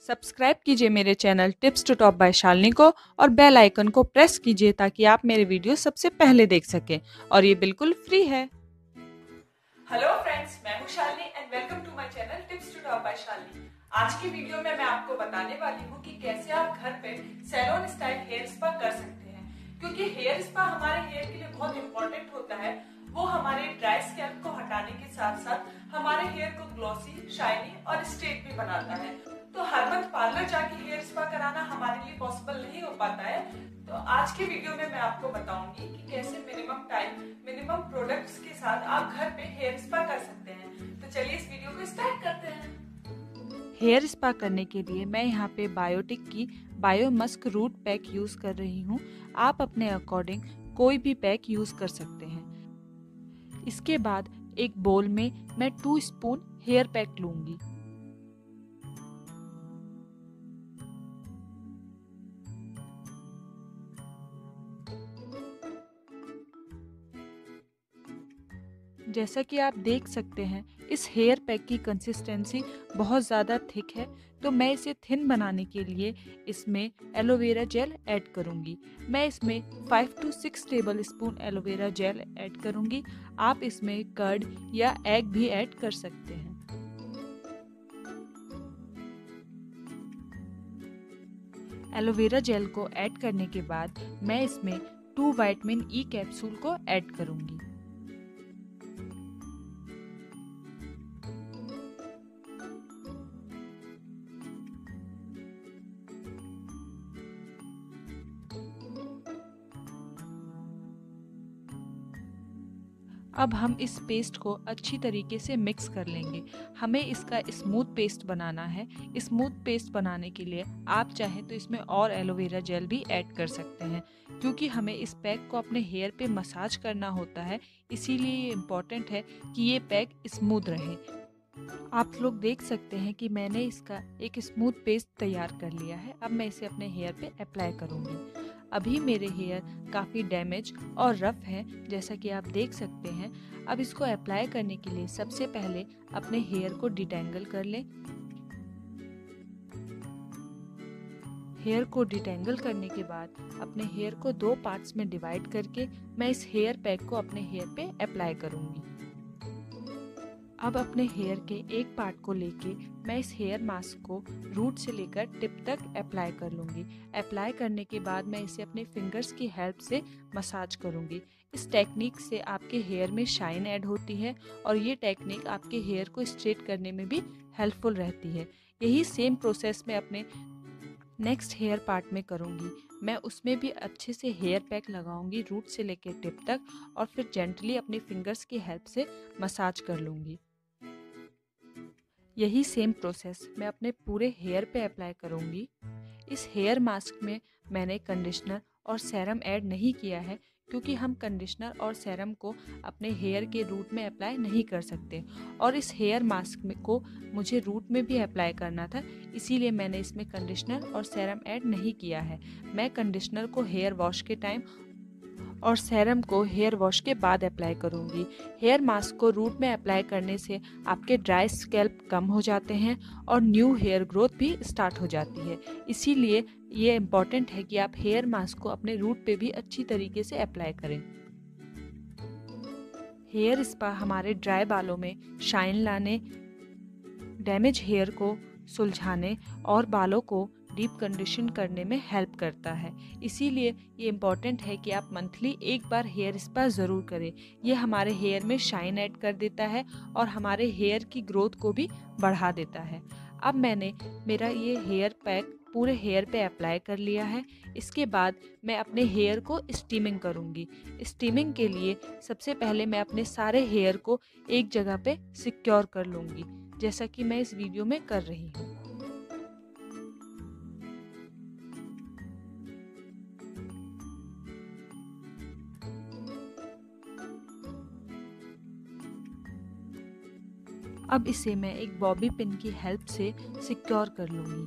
Subscribe कीजिए मेरे channel tips to top by Shalini को और बेल आइकन को प्रेस कीजिए ताकि आप मेरे वीडियो सबसे पहले देख सकें और ये बिल्कुल फ्री है। हेलो फ्रेंड्स, मैं हूं Shalini and welcome to my channel tips to top by Shalini. आज की वीडियो में मैं आपको बताने वाली हूं कि कैसे आप घर पे सैलून स्टाइल हेयर स्पा कर सकते हैं, क्योंकि हेयर स्पा हमारे हेयर के लिए बहुत इंपॉर्टेंट होता है। वो हमारे ड्राई स्कैल्प को हटाने के साथ साथ हमारे हेयर को ग्लॉसी, शाइनी और स्ट्रेट भी बनाता है। तो हर वक्त पार्लर जाके हेयर स्पा कराना हमारे लिए पॉसिबल नहीं हो पाता है। तो आज के वीडियो में मैं आपको बताऊंगी कि कैसे मिनिमम टाइम, मिनिमम प्रोडक्ट्स के साथ आप घर पे हेयर स्पा कर सकते हैं। तो चलिए इस वीडियो को स्टार्ट करते हैं। हेयर स्पा करने के लिए मैं यहाँ पे बायोटिक की bio musk root pack use कर रही हूँ। आप अपने अकॉर्डिंग कोई भी पैक यूज़ कर सकते हैं। इसके बाद एक बोल में मैं 2 स्पून हेयर पैक लूँगी। जैसा कि आप देख सकते हैं इस हेयर पैक की कंसिस्टेंसी बहुत ज़्यादा थिक है, तो मैं इसे थिन बनाने के लिए इसमें एलोवेरा जेल ऐड करूंगी। मैं इसमें 5 to 6 table spoon aloe vera gel add करूंगी। आप इसमें कर्ड या एग भी ऐड कर सकते हैं। एलोवेरा जेल को ऐड करने के बाद मैं इसमें 2 विटामिन ई कैप्सूल को ऐड करूंगी। अब हम इस पेस्ट को अच्छी तरीके से मिक्स कर लेंगे। हमें इसका स्मूथ पेस्ट बनाना है। स्मूथ पेस्ट बनाने के लिए आप चाहें तो इसमें और एलोवेरा जेल भी ऐड कर सकते हैं, क्योंकि हमें इस पैक को अपने हेयर पे मसाज करना होता है। इसीलिए ये इम्पॉर्टेंट है कि ये पैक स्मूथ रहे। आप लोग देख सकते हैं कि मैंने इसका एक स्मूथ पेस्ट तैयार कर लिया है। अब मैं इसे अपने हेयर पे अप्लाई करूँगी। अभी मेरे हेयर काफ़ी डैमेज और रफ हैं, जैसा कि आप देख सकते हैं। अब इसको अप्लाई करने के लिए सबसे पहले अपने हेयर को डिटेंगल कर लें। हेयर को डिटेंगल करने के बाद अपने हेयर को 2 पार्ट्स में डिवाइड करके मैं इस हेयर पैक को अपने हेयर पे अप्लाई करूँगी। अब अपने हेयर के एक पार्ट को लेके मैं इस हेयर मास्क को रूट से लेकर टिप तक अप्लाई कर लूँगी। अप्लाई करने के बाद मैं इसे अपने फिंगर्स की हेल्प से मसाज करूँगी। इस टेक्निक से आपके हेयर में शाइन ऐड होती है और ये टेक्निक आपके हेयर को स्ट्रेट करने में भी हेल्पफुल रहती है। यही सेम प्रोसेस मैं अपने नेक्स्ट हेयर पार्ट में करूँगी। मैं उसमें भी अच्छे से हेयर पैक लगाऊंगी रूट से लेकर टिप तक और फिर जेंटली अपनी फिंगर्स की हेल्प से मसाज कर लूँगी। यही सेम प्रोसेस मैं अपने पूरे हेयर पे अप्लाई करूँगी। इस हेयर मास्क में मैंने कंडीशनर और सेरम ऐड नहीं किया है, क्योंकि हम कंडीशनर और सेरम को अपने हेयर के रूट में अप्लाई नहीं कर सकते और इस हेयर मास्क को मुझे रूट में भी अप्लाई करना था, इसीलिए मैंने इसमें कंडीशनर और सेरम ऐड नहीं किया है। मैं कंडीशनर को हेयर वॉश के टाइम और सेरम को हेयर वॉश के बाद अप्लाई करूंगी। हेयर मास्क को रूट में अप्लाई करने से आपके ड्राई स्कैल्प कम हो जाते हैं और न्यू हेयर ग्रोथ भी स्टार्ट हो जाती है। इसीलिए ये इम्पॉर्टेंट है कि आप हेयर मास्क को अपने रूट पे भी अच्छी तरीके से अप्लाई करें। हेयर स्पा हमारे ड्राई बालों में शाइन लाने, डैमेज हेयर को सुलझाने और बालों को डीप कंडीशन करने में हेल्प करता है। इसीलिए ये इम्पॉर्टेंट है कि आप मंथली एक बार हेयर स्पा ज़रूर करें। ये हमारे हेयर में शाइन ऐड कर देता है और हमारे हेयर की ग्रोथ को भी बढ़ा देता है। अब मैंने मेरा ये हेयर पैक पूरे हेयर पे अप्लाई कर लिया है। इसके बाद मैं अपने हेयर को स्टीमिंग करूँगी। स्टीमिंग के लिए सबसे पहले मैं अपने सारे हेयर को एक जगह पे सिक्योर कर लूँगी, जैसा कि मैं इस वीडियो में कर रही हूँ। अब इसे मैं एक बॉबी पिन की हेल्प से सिक्योर कर लूँगी।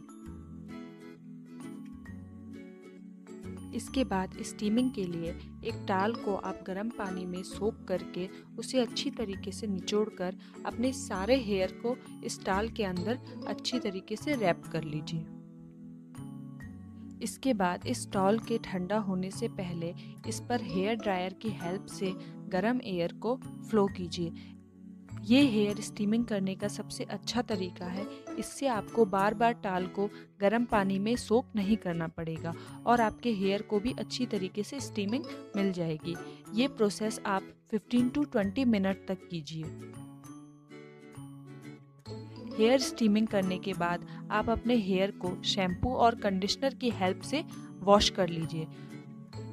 इसके बाद स्टीमिंग के लिए एक टाल को आप गर्म पानी में सोक करके उसे अच्छी तरीके से निचोड़कर अपने सारे हेयर को इस टाल के अंदर अच्छी तरीके से रैप कर लीजिए। इसके बाद इस टॉल के ठंडा होने से पहले इस पर हेयर ड्रायर की हेल्प से गर्म एयर को फ्लो कीजिए। ये हेयर स्टीमिंग करने का सबसे अच्छा तरीका है। इससे आपको बार बार टाल को गर्म पानी में सोक नहीं करना पड़ेगा और आपके हेयर को भी अच्छी तरीके से स्टीमिंग मिल जाएगी। ये प्रोसेस आप 15 to 20 मिनट तक कीजिए। हेयर स्टीमिंग करने के बाद आप अपने हेयर को शैम्पू और कंडीशनर की हेल्प से वॉश कर लीजिए।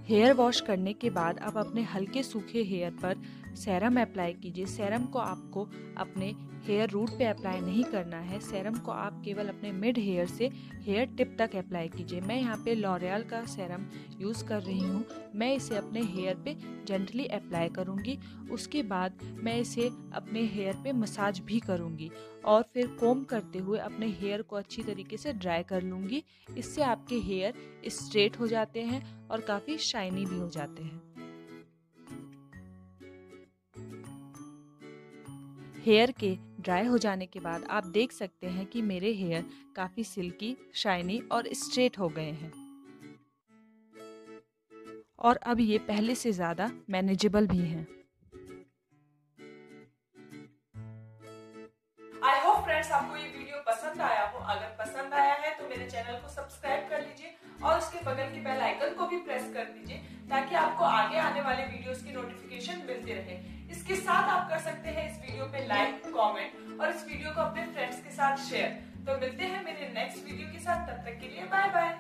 हेयर वॉश करने के बाद आप अपने हल्के सूखे हेयर पर सेरम अप्लाई कीजिए। सेरम को आपको अपने हेयर रूट पे अप्लाई नहीं करना है। सेरम को आप केवल अपने मिड हेयर से हेयर टिप तक अप्लाई कीजिए। मैं यहाँ पे लॉरियल का सेरम यूज़ कर रही हूँ। मैं इसे अपने हेयर पे जेंटली अप्लाई करूँगी। उसके बाद मैं इसे अपने हेयर पे मसाज भी करूँगी और फिर कोम करते हुए अपने हेयर को अच्छी तरीके से ड्राई कर लूँगी। इससे आपके हेयर स्ट्रेट हो जाते हैं और काफ़ी शाइनी भी हो जाते हैं। हेयर के ड्राई हो जाने के बाद आप देख सकते हैं कि मेरे हेयर काफ़ी सिल्की, शाइनी और स्ट्रेट हो गए हैं और अब ये पहले से ज़्यादा मैनेजेबल भी हैं। आई होप फ्रेंड्स आपको ये वीडियो पसंद आया हो। अगर पसंद आया है तो मेरे चैनल को सब्सक्राइब कर लीजिए और उसके बगल के बेल आइकन को भी प्रेस कर दीजिए ताकि आपको आगे आने वाले वीडियोस की नोटिफिकेशन मिलती रहे। इसके साथ आप कर सकते हैं इस वीडियो पे लाइक, कमेंट और इस वीडियो को अपने फ्रेंड्स के साथ शेयर। तो मिलते हैं मेरे नेक्स्ट वीडियो के साथ, तब तक के लिए बाय बाय।